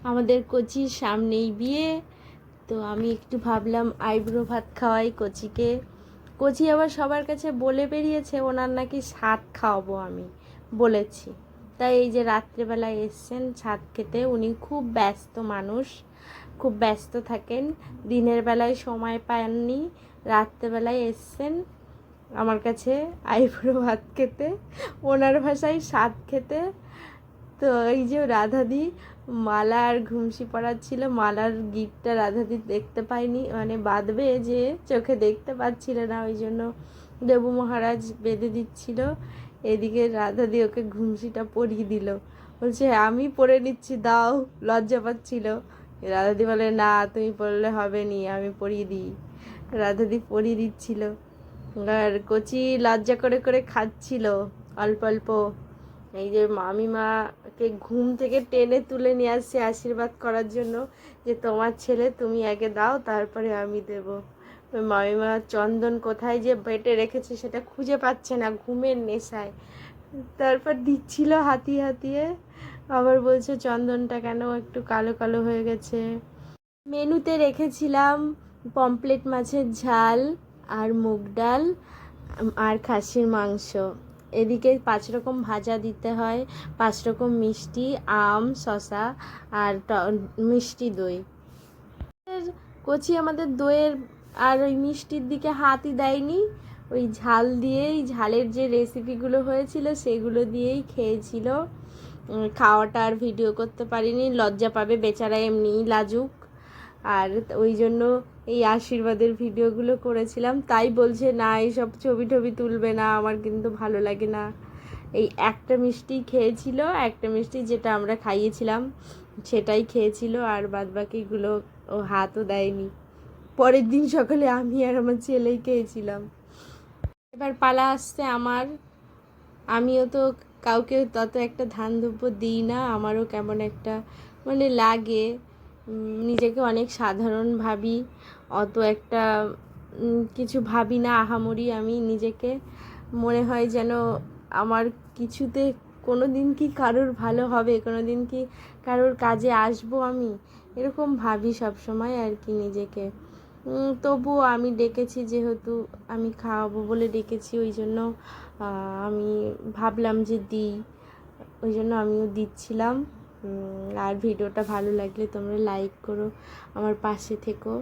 আমাদের কচির সামনেই বিয়ে, তো আমি একটু ভাবলাম আইব্রো ভাত খাওয়াই কচিকে। কচি আবার সবার কাছে বলে বেরিয়েছে ওনার নাকি সাত খাওয়াবো আমি, বলেছি। তাই এই যে রাত্রেবেলায় এসছেন ছাদ খেতে, উনি খুব ব্যস্ত মানুষ, খুব ব্যস্ত থাকেন, দিনের বেলায় সময় পাননি, রাত্রেবেলায় এসছেন আমার কাছে আইব্রো ভাত খেতে, ওনার ভাষায় স্বাদ খেতে। তো এই যে রাধাদি মালা আর ঘুমসি পরাচ্ছিল, মালার গিফটটা রাধাদি দেখতে পায়নি, মানে বাঁধবে যে চোখে দেখতে পাচ্ছিল না, ওই জন্য দেবু মহারাজ বেঁধে দিচ্ছিল। এদিকে রাধাদি ওকে ঘুমসিটা পরিয়ে দিল, বলছে আমি পরে নিচ্ছি দাও, লজ্জা পাচ্ছিল। রাধাদি বলে না তুমি পরলে হবে নি, আমি পরিয়ে দিই। রাধাদি পরিয়ে দিচ্ছিল, আর কচি লজ্জা করে করে খাচ্ছিল অল্প অল্প। এই যে মামিমাকে ঘুম থেকে টেনে তুলে নিয়ে আসছে আশীর্বাদ করার জন্য, যে তোমার ছেলে তুমি আগে দাও তারপরে আমি দেব। মামিমা চন্দন কোথায় যে বেটে রেখেছে সেটা খুঁজে পাচ্ছে না ঘুমের নেশায়, তারপর দিচ্ছিল হাতিয়ে হাতিয়ে, আবার বলছে চন্দনটা কেন একটু কালো কালো হয়ে গেছে। মেনুতে রেখেছিলাম পমপ্লেট মাছের ঝাল আর মুগ ডাল আর খাসির মাংস। এদিকে 5 রকম ভাজা দিতে হয়, 5 রকম মিষ্টি, আম, শশা আর মিষ্টি দই। কচি আমাদের দইয়ের আর ওই মিষ্টির দিকে হাতই দেয়নি, ওই ঝাল দিয়েই, ঝালের যে রেসিপিগুলো হয়েছিল সেগুলো দিয়েই খেয়েছিল। খাওয়াটা আর ভিডিও করতে পারিনি, লজ্জা পাবে বেচারা, এমনিই লাজুক। আর ওই জন্য এই আশীর্বাদের ভিডিওগুলো করেছিলাম। তাই বলছে না এইসব ছবি টবি তুলবে না, আমার কিন্তু ভালো লাগে না। এই একটা মিষ্টি খেয়েছিল, একটা মিষ্টি যেটা আমরা খাইয়েছিলাম সেটাই খেয়েছিল, আর বাদবাকিগুলো ও হাতও দেয়নি। পরের দিন সকালে আমি আর আমার ছেলেই খেয়েছিলাম। এবার পালা আসছে আমার, আমিও তো কাউকে তত একটা ধান ধুপো দিই না, আমারও কেমন একটা মানে লাগে, নিজেকে অনেক সাধারণ ভাবি, অত একটা কিছু ভাবি না আহামরি। আমি নিজেকে মনে হয় যেন আমার কিছুতে কোনো দিন কি কারোর ভালো হবে, কোনো দিন কি কারোর কাজে আসবো আমি, এরকম ভাবি সব সময় আর কি নিজেকে। তবুও আমি ডেকেছি, যেহেতু আমি খাওয়াবো বলে ডেকেছি, ওই জন্য আমি ভাবলাম যে দিই, ওই জন্য আমিও দিচ্ছিলাম। আর ভিডিওটা ভালো লাগলে তোমরা লাইক করো, আমার পাশে থেকো,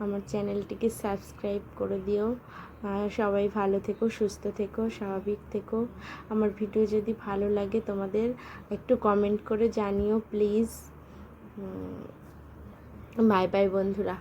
আমার চ্যানেলটিকে সাবস্ক্রাইব করে দিও। সবাই ভালো থেকো, সুস্থ থেকো, স্বাভাবিক থেকো। আমার ভিডিও যদি ভালো লাগে তোমাদের একটু কমেন্ট করে জানিও প্লিজ। বাই বাই বন্ধুরা।